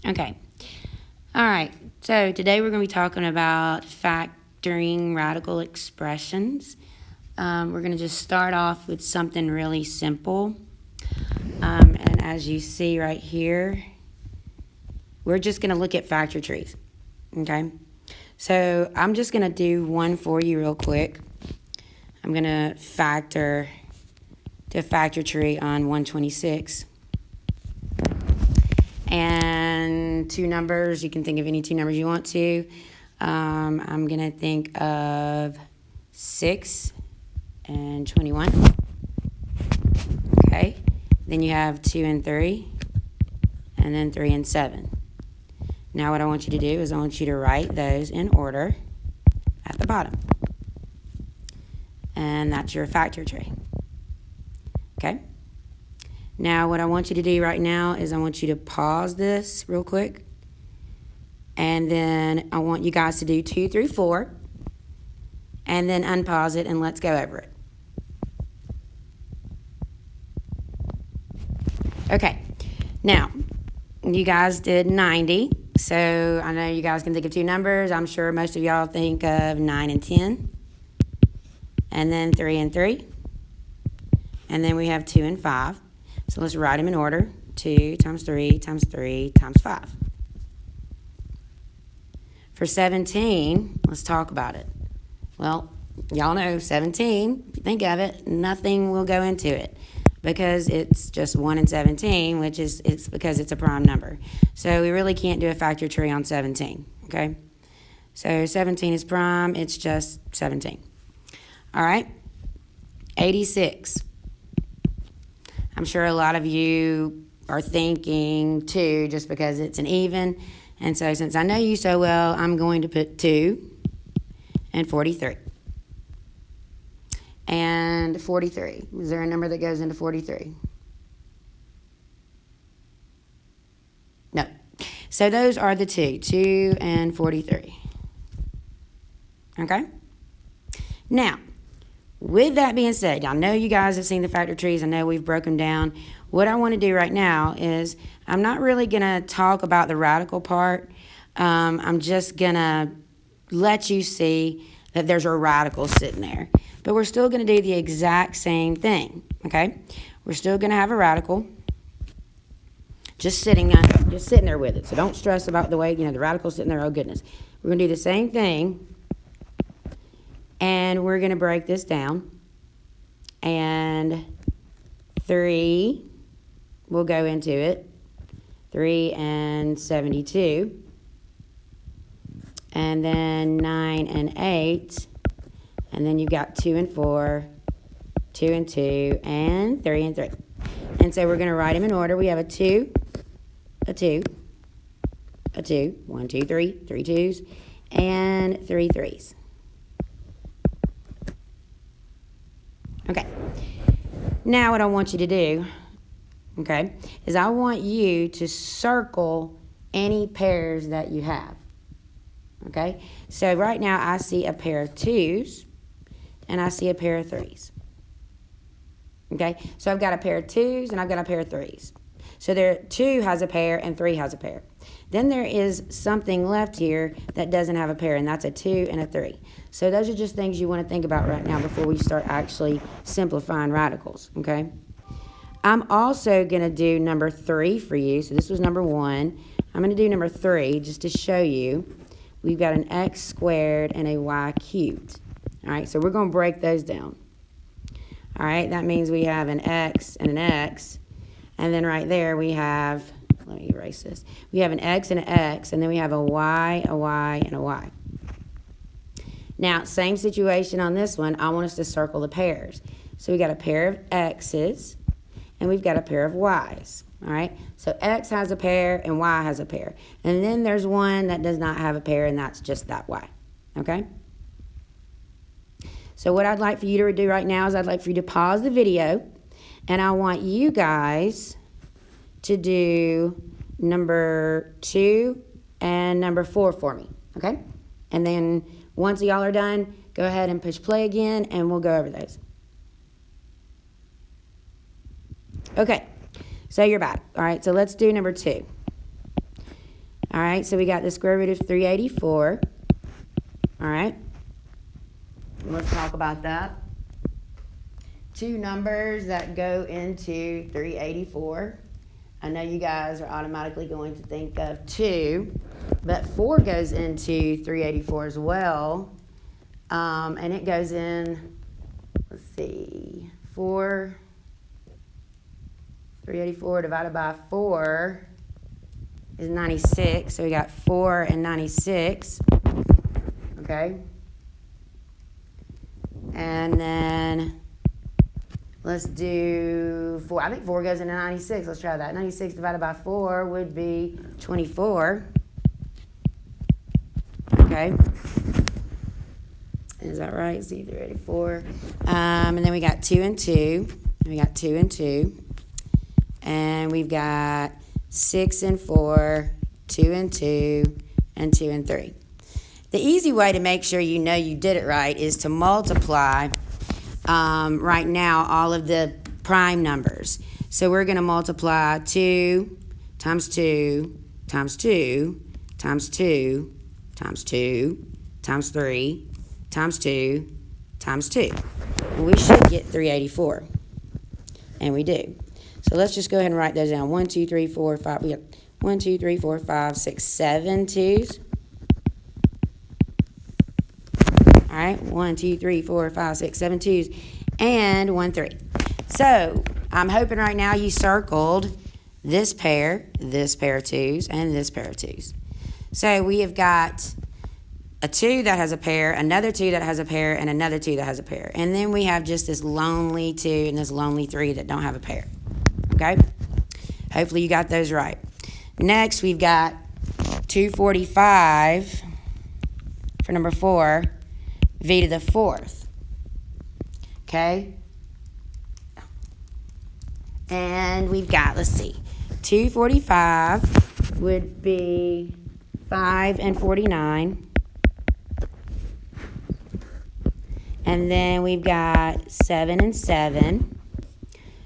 Okay. All right. So today we're going to be talking about factoring radical expressions. We're going to just start off with something really simple. And as you see right here, we're just going to look at factor trees. Okay. So I'm just going to do one for you real quick. I'm going to factor the factor tree on 126. And two numbers, you can think of any two numbers you want to. I'm going to think of 6 and 21. Okay. Then you have 2 and 3. And then 3 and 7. Now what I want you to do is I want you to write those in order at the bottom. And that's your factor tree. Okay. Now what I want you to do right now is I want you to pause this real quick. And then I want you guys to do 2 through 4. And then unpause it and let's go over it. Okay. Now, you guys did 90. So I know you guys can think of two numbers. I'm sure most of y'all think of 9 and 10. And then 3 and 3. And then we have 2 and 5. So let's write them in order. 2 times 3 times 3 times 5. For 17, let's talk about it. Well, y'all know 17, if you think of it, nothing will go into it because it's just 1 and 17, which is it's because it's a prime number. So we really can't do a factor tree on 17, okay? So 17 is prime, it's just 17. All right, 86. I'm sure a lot of you are thinking 2 just because it's an even. And so since I know you so well, I'm going to put 2 and 43. And 43. Is there a number that goes into 43? No. So those are the 2 and 43. Okay? Now, with that being said, I know you guys have seen the factor trees. I know we've broken down. What I want to do right now is I'm not really going to talk about the radical part. I'm just going to let you see that there's a radical sitting there. But we're still going to do the exact same thing, okay? We're still going to have a radical just sitting there with it. So don't stress about the way, the radical's sitting there. Oh, goodness. We're going to do the same thing. And we're going to break this down. And 3 will go into it. 3 and 72. And then 9 and 8. And then you've got 2 and 4, 2 and 2, and 3 and 3. And so we're going to write them in order. We have a 2, a 2, a 2, 1, 2, 3, 3 2s, and 3 3s. Okay. Now what I want you to do, okay, is I want you to circle any pairs that you have. Okay? So right now I see a pair of 2s and I see a pair of 3s. Okay? So I've got a pair of 2s and I've got a pair of 3s. So there 2 has a pair and 3 has a pair. Then there is something left here that doesn't have a pair, and that's a 2 and a 3. So those are just things you want to think about right now before we start actually simplifying radicals, okay? I'm also going to do number 3 for you. So this was number 1. I'm going to do number 3 just to show you. We've got an x squared and a y cubed. All right, so we're going to break those down. All right, that means we have an x and an x. And then right there we have, let me erase this. We have an x and an x, and then we have a y, and a y. Now, same situation on this one. I want us to circle the pairs. So we got a pair of x's, and we've got a pair of y's. All right, so x has a pair and y has a pair. And then there's one that does not have a pair, and that's just that y. Okay? So what I'd like for you to do right now is I'd like for you to pause the video, and I want you guys to do number 2 and number 4 for me, okay? And then once y'all are done, go ahead and push play again, and we'll go over those. Okay, so you're back. All right, so let's do number 2. All right, so we got the square root of 384. All right, let's talk about that. Two numbers that go into 384. I know you guys are automatically going to think of 2, but 4 goes into 384 as well. And it goes in, let's see, 384 divided by 4 is 96. So we got 4 and 96. Okay. And then let's do 4. I think 4 goes into 96. Let's try that. 96 divided by 4 would be 24. Okay. Is that right? See, 384. And then we got 2 and 2. And we got 2 and 2. And we've got 6 and 4, 2 and 2, and 2 and 3. The easy way to make sure you know you did it right is to multiply right now all of the prime numbers. So we're going to multiply 2 times 2 times 2 times 2 times 2 times 3 times 2 times 2. We should get 384. And we do. So let's just go ahead and write those down. 1, 2, 3, 4, 5. We got 1, 2, 3, 4, 5, 6, 7 2s. All right, 1, 2, 3, 4, 5, 6, 7 2s, and 1 3. So I'm hoping right now you circled this pair of 2s, and this pair of 2s. So we have got a 2 that has a pair, another 2 that has a pair, and another 2 that has a pair. And then we have just this lonely 2 and this lonely 3 that don't have a pair. Okay? Hopefully you got those right. Next, we've got 245 for number 4. V to the 4th, okay? And we've got, let's see, 245 would be 5 and 49. And then we've got 7 and 7.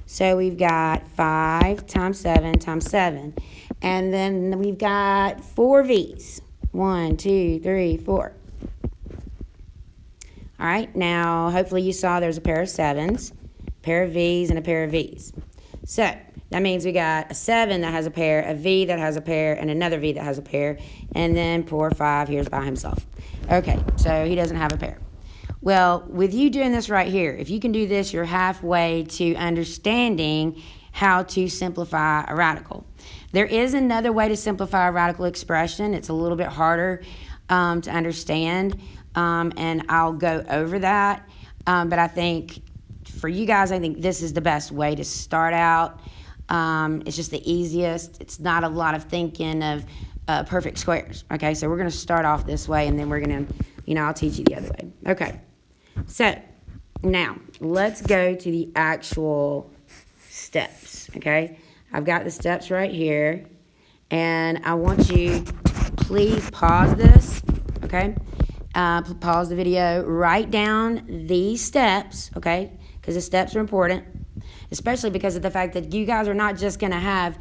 So we've got 5 times 7 times 7. And then we've got 4 V's. 1, 2, 3, 4. All right, now hopefully you saw there's a pair of 7s, a pair of V's, and a pair of V's. So that means we got a 7 that has a pair, a V that has a pair, and another V that has a pair, and then poor 5 here's by himself. Okay, so he doesn't have a pair. Well, with you doing this right here, if you can do this, you're halfway to understanding how to simplify a radical. There is another way to simplify a radical expression. It's a little bit harder to understand. And I'll go over that. But I think for you guys, I think this is the best way to start out. It's just the easiest. It's not a lot of thinking of perfect squares. Okay, so we're going to start off this way, and then we're going to, I'll teach you the other way. Okay, so now let's go to the actual steps. Okay, I've got the steps right here, and I want you to please pause this. Okay. Pause the video, write down these steps, okay, because the steps are important, especially because of the fact that you guys are not just going to have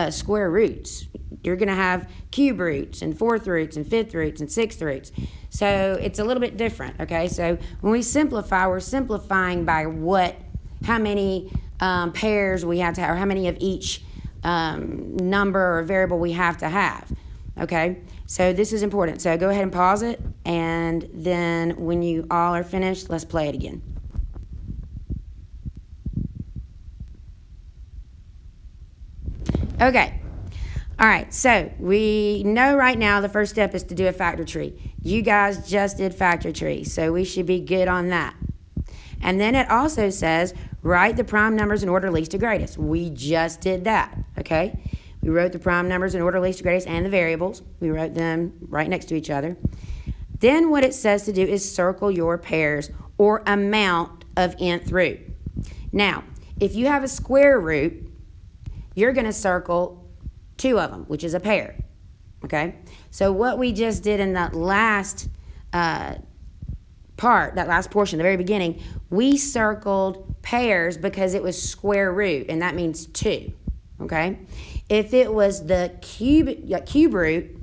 square roots. You're going to have cube roots and 4th roots and 5th roots and 6th roots. So it's a little bit different, okay? So when we simplify, we're simplifying by how many pairs we have to have, or how many of each number or variable we have to have, okay? So this is important. So go ahead and pause it, and then when you all are finished, let's play it again. Okay. All right, so we know right now the first step is to do a factor tree. You guys just did factor tree, so we should be good on that. And then it also says, write the prime numbers in order least to greatest. We just did that, okay? We wrote the prime numbers in order least to greatest and the variables. We wrote them right next to each other. Then what it says to do is circle your pairs or amount of nth root. Now, if you have a square root, you're going to circle 2 of them, which is a pair, okay? So what we just did in that last that last portion, the very beginning, we circled pairs because it was square root, and that means 2, okay? If it was the cube root,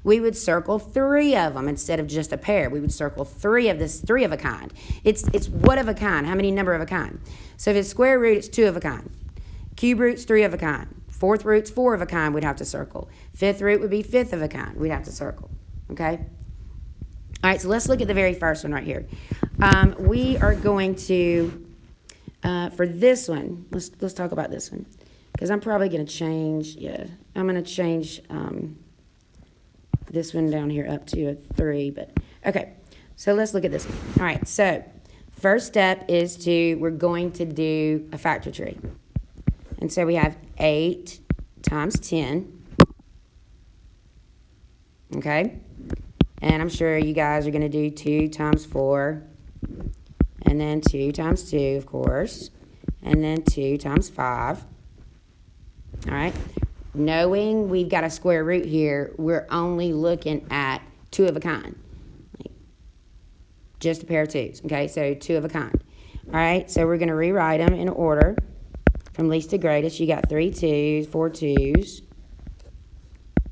we would circle 3 of them instead of just a pair. We would circle 3 of this, 3 of a kind. It's what of a kind? How many number of a kind? So if it's square root, it's 2 of a kind. Cube root's 3 of a kind. Fourth root's 4 of a kind, we'd have to circle. Fifth root would be 5th of a kind, we'd have to circle. Okay? All right, so let's look at the very first one right here. We are going to, for this one, let's talk about this one. Because I'm probably going to change, I'm going to change this one down here up to a 3. But okay, so let's look at this one. All right, so first step is we're going to do a factor tree. And so we have 8 times 10. Okay? And I'm sure you guys are going to do 2 times 4. And then 2 times 2, of course. And then 2 times 5. All right? Knowing we've got a square root here, we're only looking at 2 of a kind. Just a pair of 2s. Okay? So 2 of a kind. All right? So we're going to rewrite them in order. From least to greatest, you got 3 2s, 4 2s,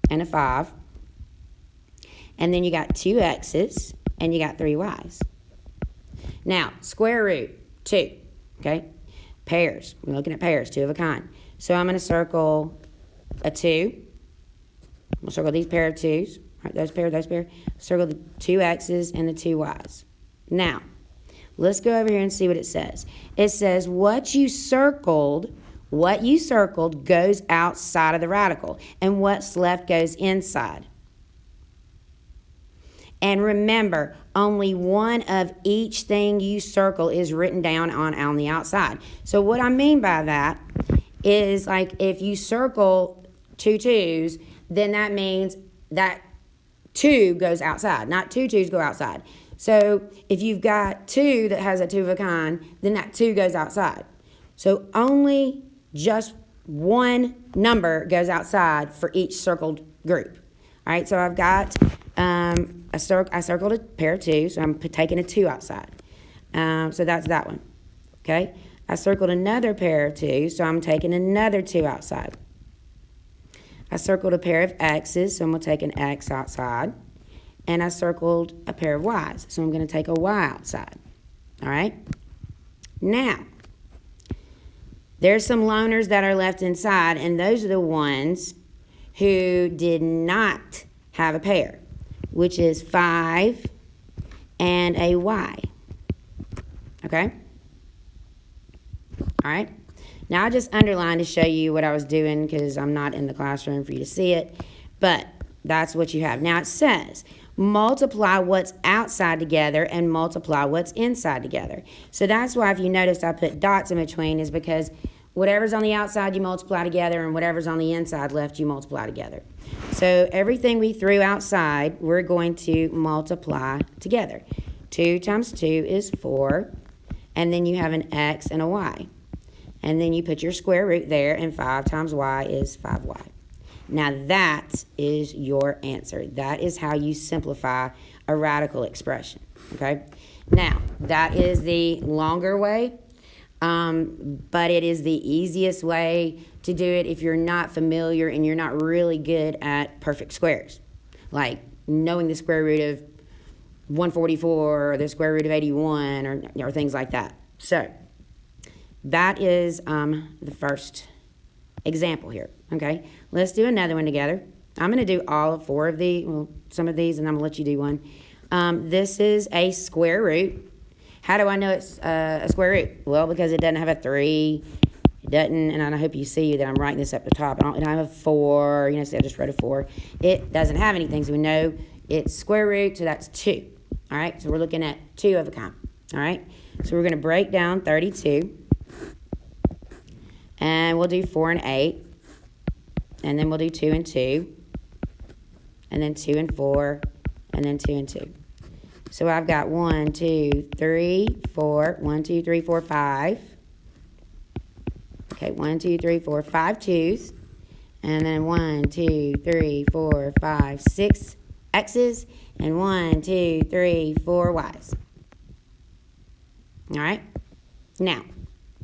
and a 5. And then you got 2 x's, and you got 3 y's. Now, square root, 2, okay? Pairs, we're looking at pairs, 2 of a kind. So I'm going to circle a 2. We'll circle these pair of 2s, right, those pair. Circle the 2 x's and the 2 y's. Now, let's go over here and see what it says. It says what you circled goes outside of the radical, and what's left goes inside. And remember, only one of each thing you circle is written down on the outside. So what I mean by that is, like, if you circle 2 2s, then that means that 2 goes outside, not 2 2s go outside. So if you've got 2 that has a 2 of a kind, then that 2 goes outside. So only just one number goes outside for each circled group. All right, so I've got, I circled a pair of 2s, so I'm taking a 2 outside. So that's that one, okay? I circled another pair of 2s, so I'm taking another 2 outside. I circled a pair of x's, so I'm going to take an x outside. And I circled a pair of y's, so I'm going to take a y outside. All right? Now, there's some loners that are left inside, and those are the ones who did not have a pair, which is 5 and a y. Okay? All right? Now, I just underlined to show you what I was doing because I'm not in the classroom for you to see it, but that's what you have. Now, it says multiply what's outside together and multiply what's inside together. So that's why, if you notice, I put dots in between, is because whatever's on the outside you multiply together, and whatever's on the inside left you multiply together. So everything we threw outside, we're going to multiply together. 2 times 2 is 4, and then you have an x and a y. And then you put your square root there, and 5 times y is 5y. Now that is your answer. That is how you simplify a radical expression, okay? Now, that is the longer way, but it is the easiest way to do it if you're not familiar and you're not really good at perfect squares, like knowing the square root of 144 or the square root of 81 or things like that. So that is the first example here, okay? Let's do another one together. I'm going to do all 4 of these, well, some of these, and I'm going to let you do one. This is a square root. How do I know it's a square root? Well, because it doesn't have a 3. It doesn't, and I hope you see that I'm writing this up the top. I don't have a 4, so I just wrote a 4. It doesn't have anything, so we know it's square root, so that's 2. All right, so we're looking at 2 of a kind. All right, so we're going to break down 32. And we'll do 4 and 8. And then we'll do 2 and 2. And then 2 and 4. And then 2 and 2. So I've got 1, 2, 3, 4. 1, 2, 3, 4, 5. Okay, 1, 2, 3, 4, 5 2s. And then 1, 2, 3, 4, 5, 6 x's. And 1, 2, 3, 4 y's. All right? Now,